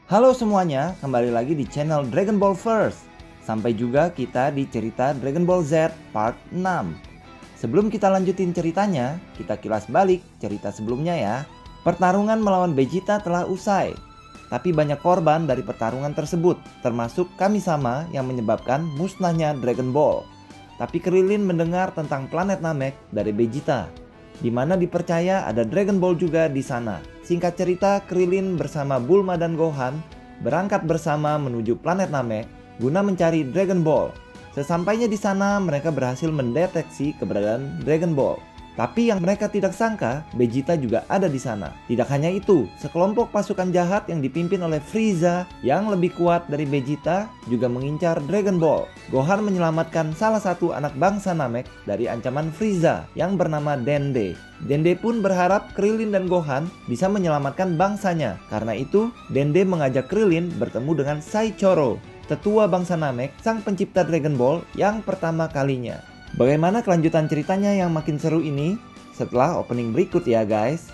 Halo semuanya, kembali lagi di channel Dragon Ball First. Sampai juga kita di cerita Dragon Ball Z Part 6. Sebelum kita lanjutin ceritanya, kita kilas balik cerita sebelumnya ya. Pertarungan melawan Vegeta telah usai. Tapi banyak korban dari pertarungan tersebut, termasuk Kami-sama yang menyebabkan musnahnya Dragon Ball. Tapi Krillin mendengar tentang planet Namek dari Vegeta, di mana dipercaya ada Dragon Ball juga di sana. Singkat cerita, Krillin bersama Bulma dan Gohan berangkat bersama menuju planet Namek guna mencari Dragon Ball. Sesampainya di sana, mereka berhasil mendeteksi keberadaan Dragon Ball. Tapi yang mereka tidak sangka, Vegeta juga ada di sana. Tidak hanya itu, sekelompok pasukan jahat yang dipimpin oleh Frieza yang lebih kuat dari Vegeta juga mengincar Dragon Ball. Gohan menyelamatkan salah satu anak bangsa Namek dari ancaman Frieza yang bernama Dende. Dende pun berharap Krillin dan Gohan bisa menyelamatkan bangsanya. Karena itu, Dende mengajak Krillin bertemu dengan Saichoro, tetua bangsa Namek, sang pencipta Dragon Ball yang pertama kalinya. Bagaimana kelanjutan ceritanya yang makin seru ini? Setelah opening berikut ya guys.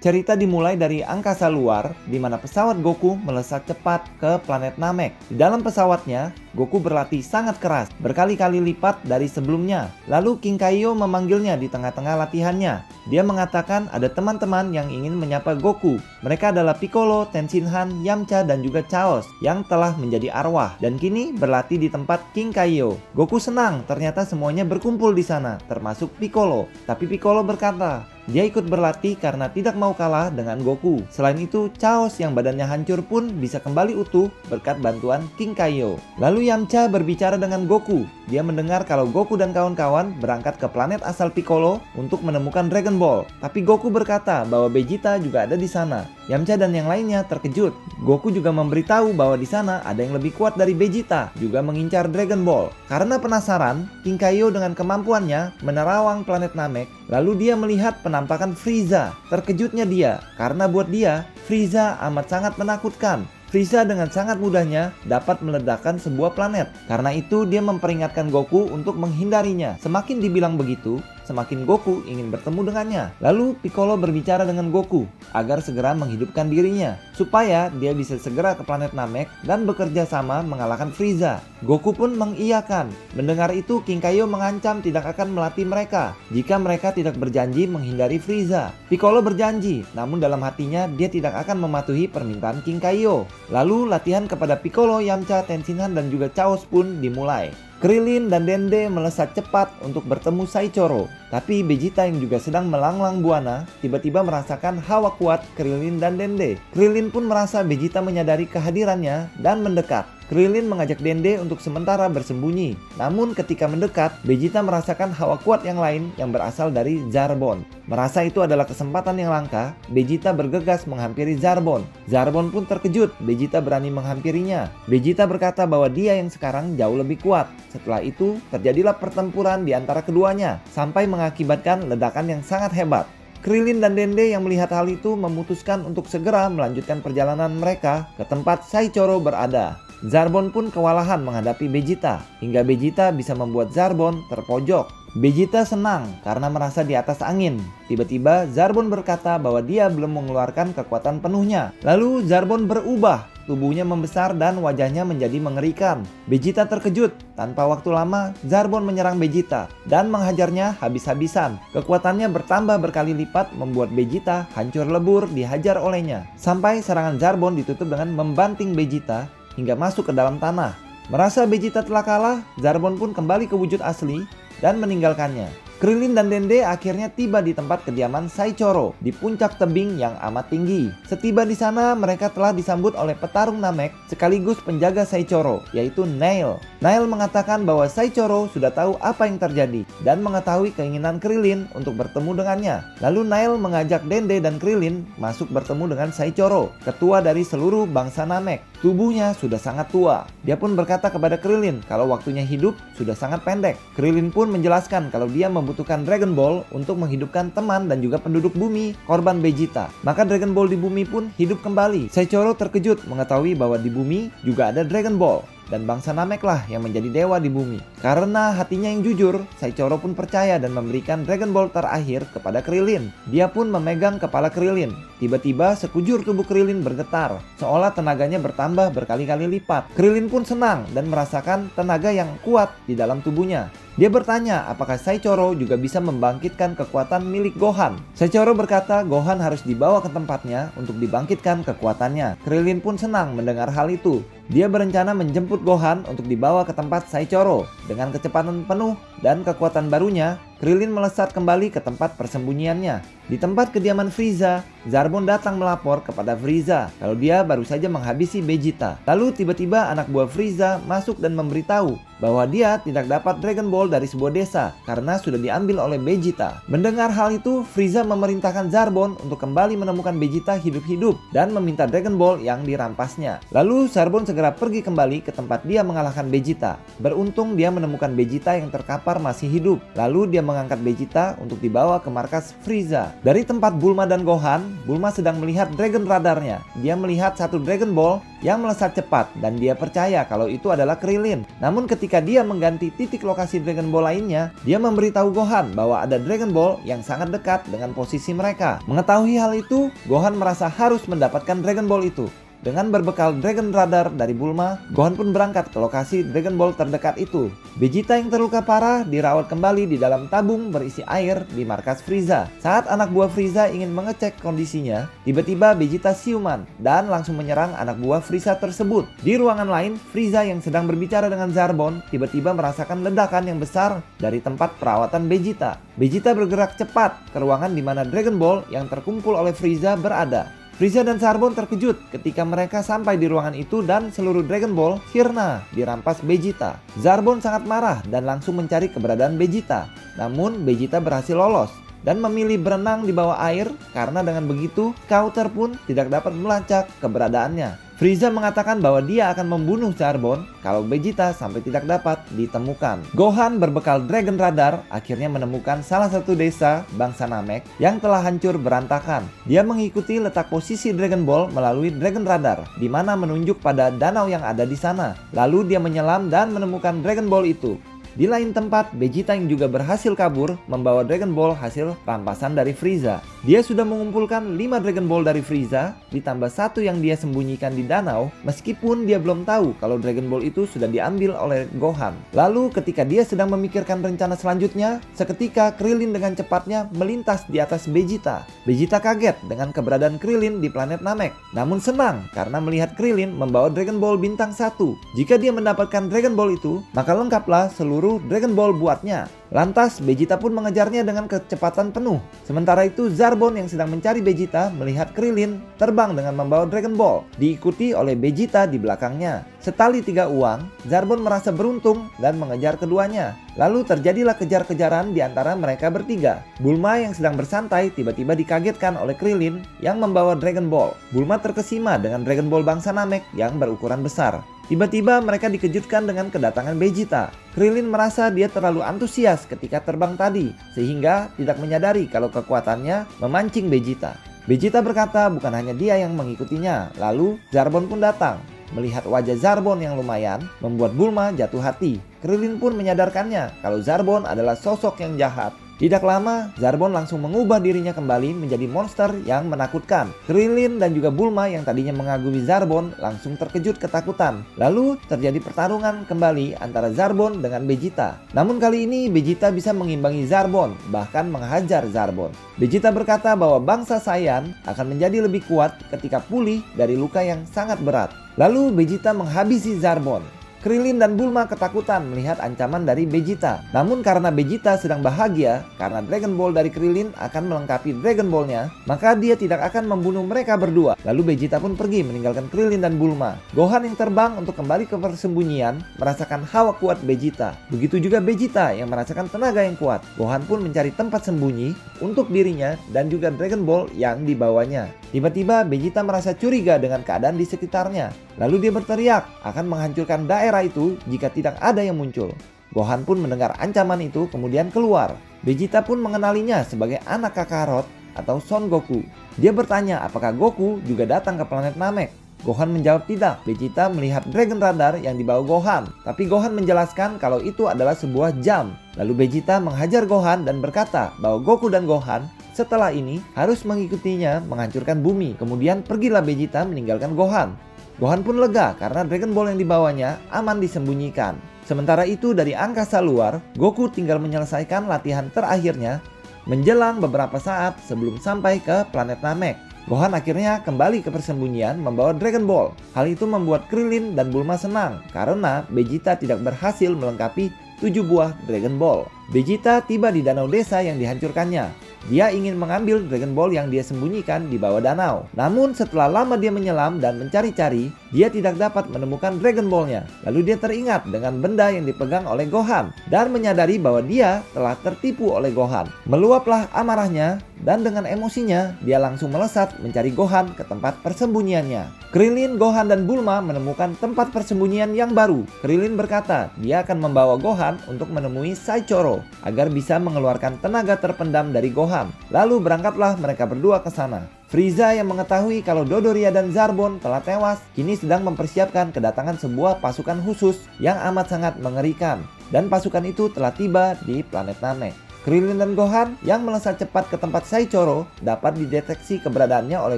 Cerita dimulai dari angkasa luar, di mana pesawat Goku melesat cepat ke planet Namek. Di dalam pesawatnya, Goku berlatih sangat keras, berkali-kali lipat dari sebelumnya. Lalu King Kaiyo memanggilnya di tengah-tengah latihannya. Dia mengatakan ada teman-teman yang ingin menyapa Goku. Mereka adalah Piccolo, Tenshinhan, Yamcha, dan juga Chaos yang telah menjadi arwah dan kini berlatih di tempat King Kaiyo. Goku senang, ternyata semuanya berkumpul di sana, termasuk Piccolo. Tapi Piccolo berkata, dia ikut berlatih karena tidak mau kalah dengan Goku. Selain itu, Chaos yang badannya hancur pun bisa kembali utuh berkat bantuan King Kaiyo. Lalu Yamcha berbicara dengan Goku. Dia mendengar kalau Goku dan kawan-kawan berangkat ke planet asal Piccolo untuk menemukan Dragon Ball. Tapi Goku berkata bahwa Vegeta juga ada di sana. Yamcha dan yang lainnya terkejut. Goku juga memberitahu bahwa di sana ada yang lebih kuat dari Vegeta, juga mengincar Dragon Ball. Karena penasaran, King Kaiyo dengan kemampuannya menerawang planet Namek. Lalu dia melihat penampakan Frieza. Terkejutnya dia, karena buat dia, Frieza amat sangat menakutkan. Frieza dengan sangat mudahnya dapat meledakkan sebuah planet. Karena itu dia memperingatkan Goku untuk menghindarinya. Semakin dibilang begitu, semakin Goku ingin bertemu dengannya. Lalu Piccolo berbicara dengan Goku agar segera menghidupkan dirinya, supaya dia bisa segera ke planet Namek dan bekerja sama mengalahkan Frieza. Goku pun mengiyakan. Mendengar itu, King Kaiyo mengancam tidak akan melatih mereka jika mereka tidak berjanji menghindari Frieza. Piccolo berjanji, namun dalam hatinya dia tidak akan mematuhi permintaan King Kaiyo. Lalu latihan kepada Piccolo, Yamcha, Tenshinhan, dan juga Chaos pun dimulai. Krillin dan Dende melesat cepat untuk bertemu Saichoro. Tapi Vegeta yang juga sedang melanglang buana tiba-tiba merasakan hawa kuat Krillin dan Dende. Krillin pun merasa Vegeta menyadari kehadirannya dan mendekat. Krillin mengajak Dende untuk sementara bersembunyi. Namun ketika mendekat, Vegeta merasakan hawa kuat yang lain yang berasal dari Zarbon. Merasa itu adalah kesempatan yang langka, Vegeta bergegas menghampiri Zarbon. Zarbon pun terkejut Vegeta berani menghampirinya. Vegeta berkata bahwa dia yang sekarang jauh lebih kuat. Setelah itu, terjadilah pertempuran di antara keduanya, sampai mengakibatkan ledakan yang sangat hebat. Krillin dan Dende yang melihat hal itu memutuskan untuk segera melanjutkan perjalanan mereka ke tempat Saichoro berada. Zarbon pun kewalahan menghadapi Vegeta, hingga Vegeta bisa membuat Zarbon terpojok. Vegeta senang karena merasa di atas angin. Tiba-tiba Zarbon berkata bahwa dia belum mengeluarkan kekuatan penuhnya. Lalu Zarbon berubah, tubuhnya membesar dan wajahnya menjadi mengerikan. Vegeta terkejut. Tanpa waktu lama, Zarbon menyerang Vegeta dan menghajarnya habis-habisan. Kekuatannya bertambah berkali lipat membuat Vegeta hancur lebur dihajar olehnya. Sampai serangan Zarbon ditutup dengan membanting Vegeta hingga masuk ke dalam tanah. Merasa Vegeta telah kalah, Zarbon pun kembali ke wujud asli dan meninggalkannya. Krillin dan Dende akhirnya tiba di tempat kediaman Saichoro di puncak tebing yang amat tinggi. Setiba di sana, mereka telah disambut oleh petarung Namek sekaligus penjaga Saichoro, yaitu Nail. Nail mengatakan bahwa Saichoro sudah tahu apa yang terjadi dan mengetahui keinginan Krillin untuk bertemu dengannya. Lalu Nail mengajak Dende dan Krillin masuk bertemu dengan Saichoro, ketua dari seluruh bangsa Namek. Tubuhnya sudah sangat tua. Dia pun berkata kepada Krillin kalau waktunya hidup sudah sangat pendek. Krillin pun menjelaskan kalau dia membutuhkan membutuhkan Dragon Ball untuk menghidupkan teman dan juga penduduk bumi korban Vegeta. Maka Dragon Ball di bumi pun hidup kembali. Saichoro terkejut mengetahui bahwa di bumi juga ada Dragon Ball. Dan bangsa Namek lah yang menjadi dewa di bumi. Karena hatinya yang jujur, Saichoro pun percaya dan memberikan Dragon Ball terakhir kepada Krillin. Dia pun memegang kepala Krillin. Tiba-tiba sekujur tubuh Krillin bergetar, seolah tenaganya bertambah berkali-kali lipat. Krillin pun senang dan merasakan tenaga yang kuat di dalam tubuhnya. Dia bertanya apakah Saichoro juga bisa membangkitkan kekuatan milik Gohan. Saichoro berkata Gohan harus dibawa ke tempatnya untuk dibangkitkan kekuatannya. Krillin pun senang mendengar hal itu. Dia berencana menjemput Gohan untuk dibawa ke tempat Saichoro. Dengan kecepatan penuh dan kekuatan barunya, Krillin melesat kembali ke tempat persembunyiannya. Di tempat kediaman Frieza, Zarbon datang melapor kepada Frieza kalau dia baru saja menghabisi Vegeta. Lalu tiba-tiba anak buah Frieza masuk dan memberitahu bahwa dia tidak dapat Dragon Ball dari sebuah desa karena sudah diambil oleh Vegeta. Mendengar hal itu, Frieza memerintahkan Zarbon untuk kembali menemukan Vegeta hidup-hidup dan meminta Dragon Ball yang dirampasnya. Lalu Zarbon segera pergi kembali ke tempat dia mengalahkan Vegeta. Beruntung dia menemukan Vegeta yang terkapar masih hidup. Lalu dia mengangkat Vegeta untuk dibawa ke markas Frieza. Dari tempat Bulma dan Gohan, Bulma sedang melihat Dragon Radarnya. Dia melihat satu Dragon Ball yang melesat cepat dan dia percaya kalau itu adalah Krillin. Namun ketika dia mengganti titik lokasi Dragon Ball lainnya, dia memberitahu Gohan bahwa ada Dragon Ball yang sangat dekat dengan posisi mereka. Mengetahui hal itu, Gohan merasa harus mendapatkan Dragon Ball itu. Dengan berbekal Dragon Radar dari Bulma, Gohan pun berangkat ke lokasi Dragon Ball terdekat itu. Vegeta yang terluka parah dirawat kembali di dalam tabung berisi air di markas Frieza. Saat anak buah Frieza ingin mengecek kondisinya, tiba-tiba Vegeta siuman dan langsung menyerang anak buah Frieza tersebut. Di ruangan lain, Frieza yang sedang berbicara dengan Zarbon tiba-tiba merasakan ledakan yang besar dari tempat perawatan Vegeta. Vegeta bergerak cepat ke ruangan di mana Dragon Ball yang terkumpul oleh Frieza berada. Frieza dan Zarbon terkejut ketika mereka sampai di ruangan itu dan seluruh Dragon Ball sirna dirampas Vegeta. Zarbon sangat marah dan langsung mencari keberadaan Vegeta. Namun Vegeta berhasil lolos dan memilih berenang di bawah air karena dengan begitu Scouter pun tidak dapat melacak keberadaannya. Frieza mengatakan bahwa dia akan membunuh Zarbon kalau Vegeta sampai tidak dapat ditemukan. Gohan berbekal Dragon Radar akhirnya menemukan salah satu desa bangsa Namek yang telah hancur berantakan. Dia mengikuti letak posisi Dragon Ball melalui Dragon Radar, di mana menunjuk pada danau yang ada di sana. Lalu dia menyelam dan menemukan Dragon Ball itu. Di lain tempat, Vegeta yang juga berhasil kabur membawa Dragon Ball hasil rampasan dari Frieza. Dia sudah mengumpulkan 5 Dragon Ball dari Frieza, ditambah satu yang dia sembunyikan di danau, meskipun dia belum tahu kalau Dragon Ball itu sudah diambil oleh Gohan. Lalu ketika dia sedang memikirkan rencana selanjutnya, seketika Krillin dengan cepatnya melintas di atas Vegeta. Vegeta kaget dengan keberadaan Krillin di planet Namek, namun senang karena melihat Krillin membawa Dragon Ball bintang 1. Jika dia mendapatkan Dragon Ball itu, maka lengkaplah seluruh Dragon Ball buatnya. Lantas Vegeta pun mengejarnya dengan kecepatan penuh. Sementara itu Zarbon yang sedang mencari Vegeta melihat Krillin terbang dengan membawa Dragon Ball, diikuti oleh Vegeta di belakangnya. Setali 3 uang, Zarbon merasa beruntung dan mengejar keduanya. Lalu terjadilah kejar-kejaran di antara mereka bertiga. Bulma yang sedang bersantai tiba-tiba dikagetkan oleh Krillin yang membawa Dragon Ball. Bulma terkesima dengan Dragon Ball bangsa Namek yang berukuran besar. Tiba-tiba mereka dikejutkan dengan kedatangan Vegeta. Krillin merasa dia terlalu antusias ketika terbang tadi, sehingga tidak menyadari kalau kekuatannya memancing Vegeta. Vegeta berkata bukan hanya dia yang mengikutinya. Lalu Zarbon pun datang. Melihat wajah Zarbon yang lumayan, membuat Bulma jatuh hati. Krillin pun menyadarkannya kalau Zarbon adalah sosok yang jahat. Tidak lama, Zarbon langsung mengubah dirinya kembali menjadi monster yang menakutkan. Krillin dan juga Bulma yang tadinya mengagumi Zarbon langsung terkejut ketakutan. Lalu terjadi pertarungan kembali antara Zarbon dengan Vegeta. Namun kali ini Vegeta bisa mengimbangi Zarbon, bahkan menghajar Zarbon. Vegeta berkata bahwa bangsa Saiyan akan menjadi lebih kuat ketika pulih dari luka yang sangat berat. Lalu Vegeta menghabisi Zarbon. Krillin dan Bulma ketakutan melihat ancaman dari Vegeta. Namun karena Vegeta sedang bahagia karena Dragon Ball dari Krillin akan melengkapi Dragon Ball-nya, maka dia tidak akan membunuh mereka berdua. Lalu Vegeta pun pergi meninggalkan Krillin dan Bulma. Gohan yang terbang untuk kembali ke persembunyian merasakan hawa kuat Vegeta. Begitu juga Vegeta yang merasakan tenaga yang kuat. Gohan pun mencari tempat sembunyi untuk dirinya dan juga Dragon Ball yang dibawanya. Tiba-tiba Vegeta merasa curiga dengan keadaan di sekitarnya. Lalu dia berteriak akan menghancurkan daerah itu jika tidak ada yang muncul. Gohan pun mendengar ancaman itu kemudian keluar. Vegeta pun mengenalinya sebagai anak Kakarot atau Son Goku. Dia bertanya apakah Goku juga datang ke planet Namek. Gohan menjawab tidak. Vegeta melihat Dragon Radar yang dibawa Gohan. Tapi Gohan menjelaskan kalau itu adalah sebuah jam. Lalu Vegeta menghajar Gohan dan berkata bahwa Goku dan Gohan setelah ini harus mengikutinya menghancurkan bumi. Kemudian pergilah Vegeta meninggalkan Gohan. Gohan pun lega karena Dragon Ball yang dibawanya aman disembunyikan. Sementara itu dari angkasa luar, Goku tinggal menyelesaikan latihan terakhirnya menjelang beberapa saat sebelum sampai ke planet Namek. Gohan akhirnya kembali ke persembunyian membawa Dragon Ball. Hal itu membuat Krillin dan Bulma senang karena Vegeta tidak berhasil melengkapi 7 buah Dragon Ball. Vegeta tiba di danau desa yang dihancurkannya. Dia ingin mengambil Dragon Ball yang dia sembunyikan di bawah danau. Namun setelah lama dia menyelam dan mencari-cari, dia tidak dapat menemukan Dragon Ball-nya. Lalu dia teringat dengan benda yang dipegang oleh Gohan dan menyadari bahwa dia telah tertipu oleh Gohan. Meluaplah amarahnya dan dengan emosinya dia langsung melesat mencari Gohan ke tempat persembunyiannya. Krillin, Gohan, dan Bulma menemukan tempat persembunyian yang baru. Krillin berkata dia akan membawa Gohan untuk menemui Saichoro agar bisa mengeluarkan tenaga terpendam dari Gohan. Lalu berangkatlah mereka berdua ke sana. Frieza yang mengetahui kalau Dodoria dan Zarbon telah tewas, kini sedang mempersiapkan kedatangan sebuah pasukan khusus yang amat sangat mengerikan. Dan pasukan itu telah tiba di planet Namek. Krillin dan Gohan yang melesat cepat ke tempat Saichoro dapat dideteksi keberadaannya oleh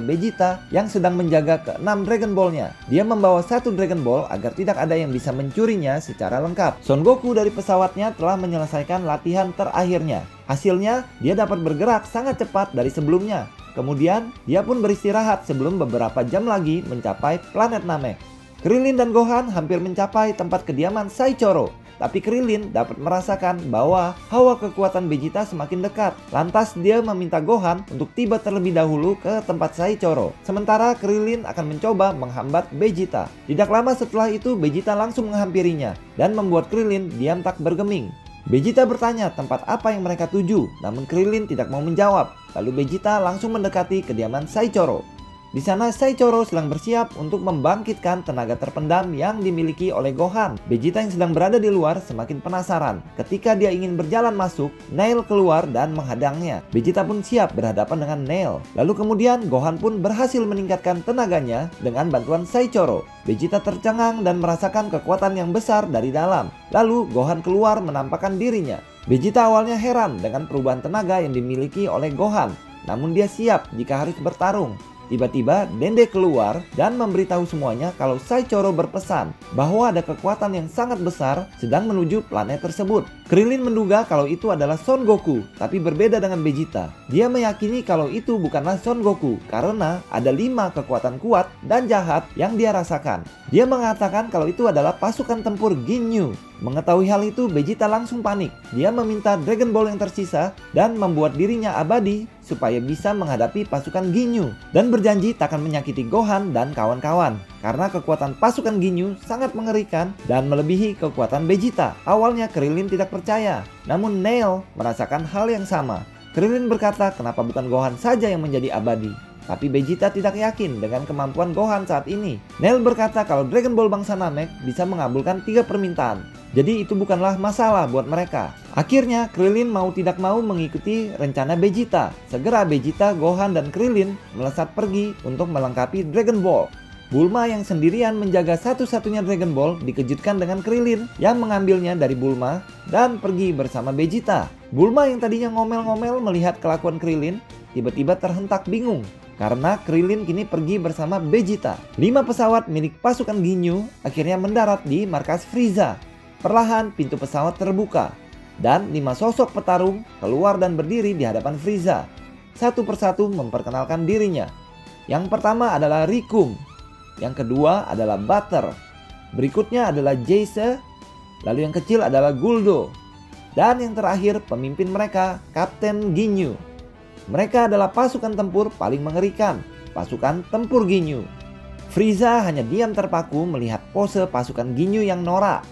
Vegeta yang sedang menjaga ke-6 Dragon Ball-nya. Dia membawa 1 Dragon Ball agar tidak ada yang bisa mencurinya secara lengkap. Son Goku dari pesawatnya telah menyelesaikan latihan terakhirnya. Hasilnya, dia dapat bergerak sangat cepat dari sebelumnya. Kemudian, dia pun beristirahat sebelum beberapa jam lagi mencapai planet Namek. Krillin dan Gohan hampir mencapai tempat kediaman Saichoro. Tapi Krillin dapat merasakan bahwa hawa kekuatan Vegeta semakin dekat. Lantas dia meminta Gohan untuk tiba terlebih dahulu ke tempat Saichoro. Sementara Krillin akan mencoba menghambat Vegeta. Tidak lama setelah itu Vegeta langsung menghampirinya dan membuat Krillin diam tak bergeming. Vegeta bertanya tempat apa yang mereka tuju, namun Krillin tidak mau menjawab. Lalu Vegeta langsung mendekati kediaman Saichoro. Di sana Saichoro sedang bersiap untuk membangkitkan tenaga terpendam yang dimiliki oleh Gohan. Vegeta yang sedang berada di luar semakin penasaran. Ketika dia ingin berjalan masuk, Nail keluar dan menghadangnya. Vegeta pun siap berhadapan dengan Nail. Lalu kemudian Gohan pun berhasil meningkatkan tenaganya dengan bantuan Saichoro. Vegeta tercengang dan merasakan kekuatan yang besar dari dalam. Lalu Gohan keluar menampakkan dirinya. Vegeta awalnya heran dengan perubahan tenaga yang dimiliki oleh Gohan. Namun dia siap jika harus bertarung. Tiba-tiba Dende keluar dan memberitahu semuanya kalau Saichoro berpesan bahwa ada kekuatan yang sangat besar sedang menuju planet tersebut. Krillin menduga kalau itu adalah Son Goku, tapi berbeda dengan Vegeta. Dia meyakini kalau itu bukanlah Son Goku karena ada 5 kekuatan kuat dan jahat yang dia rasakan. Dia mengatakan kalau itu adalah pasukan tempur Ginyu. Mengetahui hal itu, Vegeta langsung panik. Dia meminta Dragon Ball yang tersisa dan membuat dirinya abadi supaya bisa menghadapi pasukan Ginyu dan berjanji tak akan menyakiti Gohan dan kawan-kawan karena kekuatan pasukan Ginyu sangat mengerikan dan melebihi kekuatan Vegeta. Awalnya Krillin tidak percaya, namun Nail merasakan hal yang sama. Krillin berkata kenapa bukan Gohan saja yang menjadi abadi. Tapi Vegeta tidak yakin dengan kemampuan Gohan saat ini. Nail berkata kalau Dragon Ball bangsa Namek bisa mengabulkan 3 permintaan. Jadi itu bukanlah masalah buat mereka. Akhirnya Krillin mau tidak mau mengikuti rencana Vegeta. Segera Vegeta, Gohan, dan Krillin melesat pergi untuk melengkapi Dragon Ball. Bulma yang sendirian menjaga satu-satunya Dragon Ball dikejutkan dengan Krillin yang mengambilnya dari Bulma dan pergi bersama Vegeta. Bulma yang tadinya ngomel-ngomel melihat kelakuan Krillin tiba-tiba terhentak bingung karena Krillin kini pergi bersama Vegeta. 5 pesawat milik pasukan Ginyu akhirnya mendarat di markas Frieza. Perlahan pintu pesawat terbuka dan 5 sosok petarung keluar dan berdiri di hadapan Frieza. Satu persatu memperkenalkan dirinya. Yang pertama adalah Rikum, yang kedua adalah Butter, berikutnya adalah Jayce, lalu yang kecil adalah Guldo, dan yang terakhir pemimpin mereka Kapten Ginyu. Mereka adalah pasukan tempur paling mengerikan, pasukan tempur Ginyu. Frieza hanya diam terpaku melihat pose pasukan Ginyu yang norak.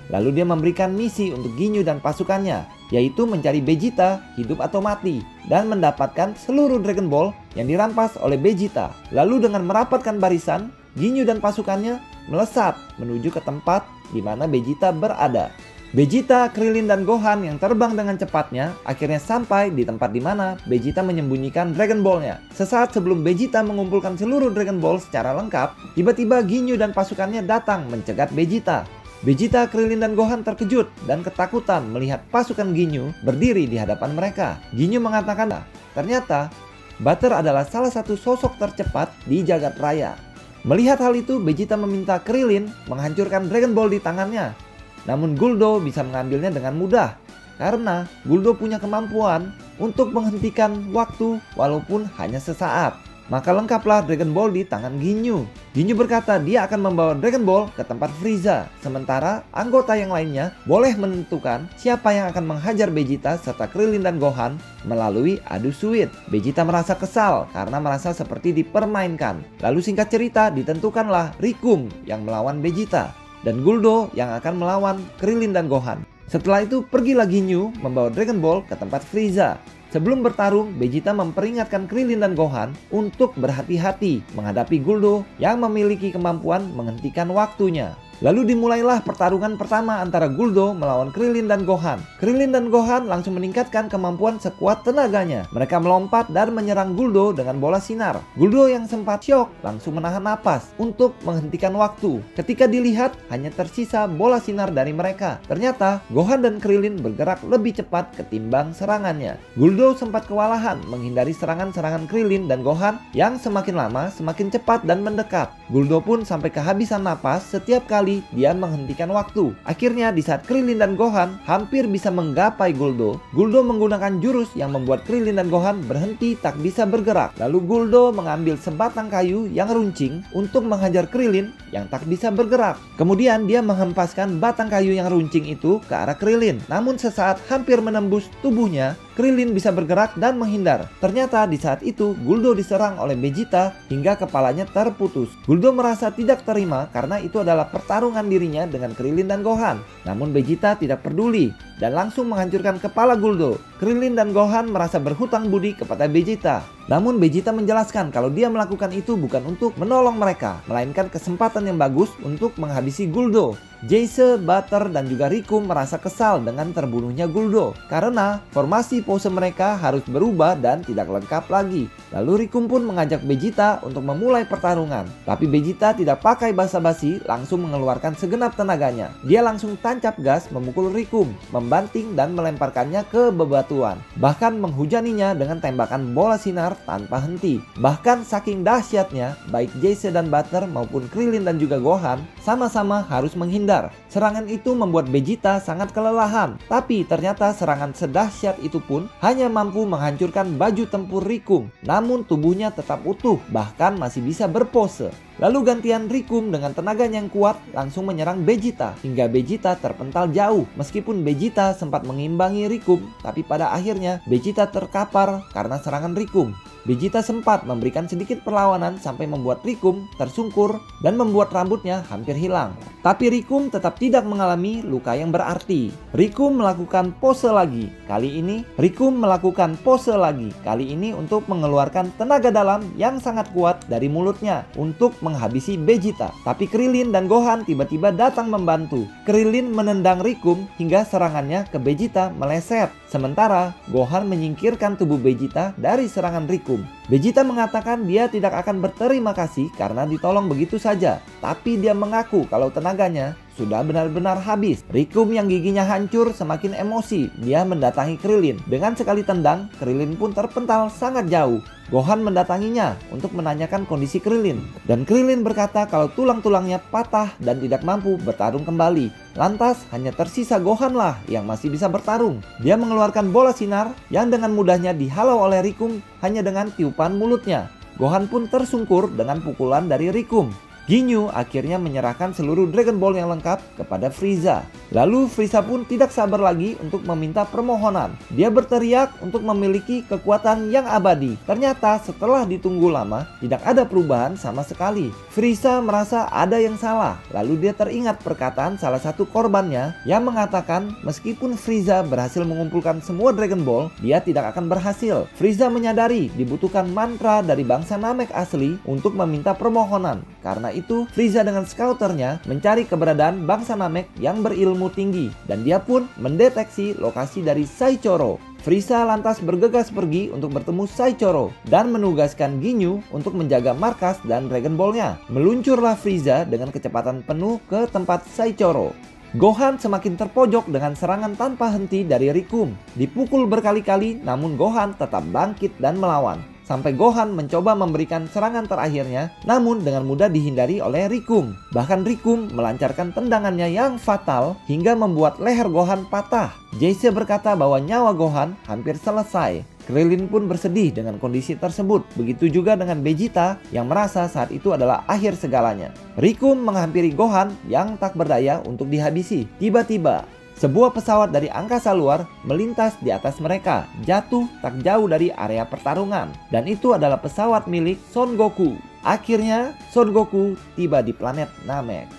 Lalu dia memberikan misi untuk Ginyu dan pasukannya, yaitu mencari Vegeta hidup atau mati dan mendapatkan seluruh Dragon Ball yang dirampas oleh Vegeta. Lalu dengan merapatkan barisan, Ginyu dan pasukannya melesat menuju ke tempat di mana Vegeta berada. Vegeta, Krillin, dan Gohan yang terbang dengan cepatnya akhirnya sampai di tempat di mana Vegeta menyembunyikan Dragon Ball-nya. Sesaat sebelum Vegeta mengumpulkan seluruh Dragon Ball secara lengkap, tiba-tiba Ginyu dan pasukannya datang mencegat Vegeta. Vegeta, Krillin, dan Gohan terkejut dan ketakutan melihat pasukan Ginyu berdiri di hadapan mereka. Ginyu mengatakan, ternyata Butter adalah salah satu sosok tercepat di jagat raya. Melihat hal itu, Vegeta meminta Krillin menghancurkan Dragon Ball di tangannya. Namun Guldo bisa mengambilnya dengan mudah karena Guldo punya kemampuan untuk menghentikan waktu walaupun hanya sesaat. Maka lengkaplah Dragon Ball di tangan Ginyu. Ginyu berkata dia akan membawa Dragon Ball ke tempat Frieza. Sementara anggota yang lainnya boleh menentukan siapa yang akan menghajar Vegeta serta Krillin dan Gohan melalui adu suit. Vegeta merasa kesal karena merasa seperti dipermainkan. Lalu singkat cerita ditentukanlah Rikum yang melawan Vegeta dan Guldo yang akan melawan Krillin dan Gohan. Setelah itu pergilah Ginyu membawa Dragon Ball ke tempat Frieza. Sebelum bertarung, Vegeta memperingatkan Krillin dan Gohan untuk berhati-hati menghadapi Guldo yang memiliki kemampuan menghentikan waktunya. Lalu dimulailah pertarungan pertama antara Guldo melawan Krillin dan Gohan. Krillin dan Gohan langsung meningkatkan kemampuan sekuat tenaganya. Mereka melompat dan menyerang Guldo dengan bola sinar. Guldo yang sempat syok langsung menahan napas untuk menghentikan waktu. Ketika dilihat hanya tersisa bola sinar dari mereka. Ternyata Gohan dan Krillin bergerak lebih cepat ketimbang serangannya. Guldo sempat kewalahan menghindari serangan-serangan Krillin dan Gohan yang semakin lama semakin cepat dan mendekat. Guldo pun sampai kehabisan napas setiap kali dia menghentikan waktu. Akhirnya di saat Krillin dan Gohan hampir bisa menggapai Guldo, Guldo menggunakan jurus yang membuat Krillin dan Gohan berhenti tak bisa bergerak. Lalu Guldo mengambil sebatang kayu yang runcing untuk menghajar Krillin yang tak bisa bergerak. Kemudian dia menghempaskan batang kayu yang runcing itu ke arah Krillin. Namun sesaat hampir menembus tubuhnya, Krillin bisa bergerak dan menghindar. Ternyata di saat itu Guldo diserang oleh Vegeta hingga kepalanya terputus. Guldo merasa tidak terima karena itu adalah pertarungan dirinya dengan Krillin dan Gohan. Namun Vegeta tidak peduli dan langsung menghancurkan kepala Guldo. Krillin dan Gohan merasa berhutang budi kepada Vegeta. Namun Vegeta menjelaskan kalau dia melakukan itu bukan untuk menolong mereka, melainkan kesempatan yang bagus untuk menghabisi Guldo. Jayce, Butter, dan juga Rikum merasa kesal dengan terbunuhnya Guldo karena formasi pose mereka harus berubah dan tidak lengkap lagi. Lalu Rikum pun mengajak Vegeta untuk memulai pertarungan. Tapi Vegeta tidak pakai basa-basi, langsung mengeluarkan segenap tenaganya. Dia langsung tancap gas memukul Rikum, membanting dan melemparkannya ke bebatuan. Bahkan menghujaninya dengan tembakan bola sinar tanpa henti. Bahkan saking dahsyatnya, baik Jayce dan Butter maupun Krillin dan juga Gohan sama-sama harus menghindar. Serangan itu membuat Vegeta sangat kelelahan. Tapi ternyata serangan sedahsyat itu pun hanya mampu menghancurkan baju tempur Rikum. Namun tubuhnya tetap utuh, bahkan masih bisa berpose. Lalu gantian Rikum dengan tenaganya yang kuat langsung menyerang Vegeta hingga Vegeta terpental jauh. Meskipun Vegeta sempat mengimbangi Rikum, tapi pada akhirnya Vegeta terkapar karena serangan Rikum. Vegeta sempat memberikan sedikit perlawanan sampai membuat Rikum tersungkur dan membuat rambutnya hampir hilang. Tapi Rikum tetap tidak mengalami luka yang berarti. Rikum melakukan pose lagi. Kali ini Rikum melakukan pose lagi. Kali ini untuk mengeluarkan tenaga dalam yang sangat kuat dari mulutnya untuk menghabisi Vegeta. Tapi Krillin dan Gohan tiba-tiba datang membantu. Krillin menendang Rikum hingga serangannya ke Vegeta meleset. Sementara Gohan menyingkirkan tubuh Vegeta dari serangan Rikum. Vegeta mengatakan dia tidak akan berterima kasih karena ditolong begitu saja. Tapi dia mengaku kalau tenaganya sudah benar-benar habis. Rikum yang giginya hancur semakin emosi. Dia mendatangi Krillin. Dengan sekali tendang, Krillin pun terpental sangat jauh. Gohan mendatanginya untuk menanyakan kondisi Krillin. Dan Krillin berkata kalau tulang-tulangnya patah dan tidak mampu bertarung kembali. Lantas hanya tersisa Gohan lah yang masih bisa bertarung. Dia mengeluarkan bola sinar yang dengan mudahnya dihalau oleh Rikum hanya dengan tiupan mulutnya. Gohan pun tersungkur dengan pukulan dari Rikum. Ginyu akhirnya menyerahkan seluruh Dragon Ball yang lengkap kepada Frieza. Lalu Frieza pun tidak sabar lagi untuk meminta permohonan. Dia berteriak untuk memiliki kekuatan yang abadi. Ternyata setelah ditunggu lama, tidak ada perubahan sama sekali. Frieza merasa ada yang salah. Lalu dia teringat perkataan salah satu korbannya yang mengatakan meskipun Frieza berhasil mengumpulkan semua Dragon Ball, dia tidak akan berhasil. Frieza menyadari dibutuhkan mantra dari bangsa Namek asli untuk meminta permohonan. Karena itu Frieza dengan scouternya mencari keberadaan bangsa Namek yang berilmu berilmu tinggi dan dia pun mendeteksi lokasi dari Saichoro. Frieza lantas bergegas pergi untuk bertemu Saichoro dan menugaskan Ginyu untuk menjaga markas dan Dragon Ball-nya. Meluncurlah Frieza dengan kecepatan penuh ke tempat Saichoro. Gohan semakin terpojok dengan serangan tanpa henti dari Rikum. Dipukul berkali-kali namun Gohan tetap bangkit dan melawan. Sampai Gohan mencoba memberikan serangan terakhirnya namun dengan mudah dihindari oleh Rikum. Bahkan Rikum melancarkan tendangannya yang fatal hingga membuat leher Gohan patah. Jayce berkata bahwa nyawa Gohan hampir selesai. Krillin pun bersedih dengan kondisi tersebut. Begitu juga dengan Vegeta yang merasa saat itu adalah akhir segalanya. Rikum menghampiri Gohan yang tak berdaya untuk dihabisi. Tiba-tiba sebuah pesawat dari angkasa luar melintas di atas mereka, jatuh tak jauh dari area pertarungan. Dan itu adalah pesawat milik Son Goku. Akhirnya Son Goku tiba di planet Namek.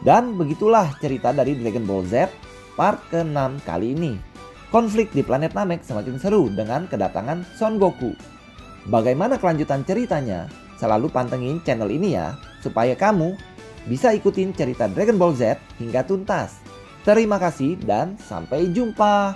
Dan begitulah cerita dari Dragon Ball Z part ke-6 kali ini. Konflik di planet Namek semakin seru dengan kedatangan Son Goku. Bagaimana kelanjutan ceritanya? Selalu pantengin channel ini ya, supaya kamu bisa ikutin cerita Dragon Ball Z hingga tuntas. Terima kasih dan sampai jumpa.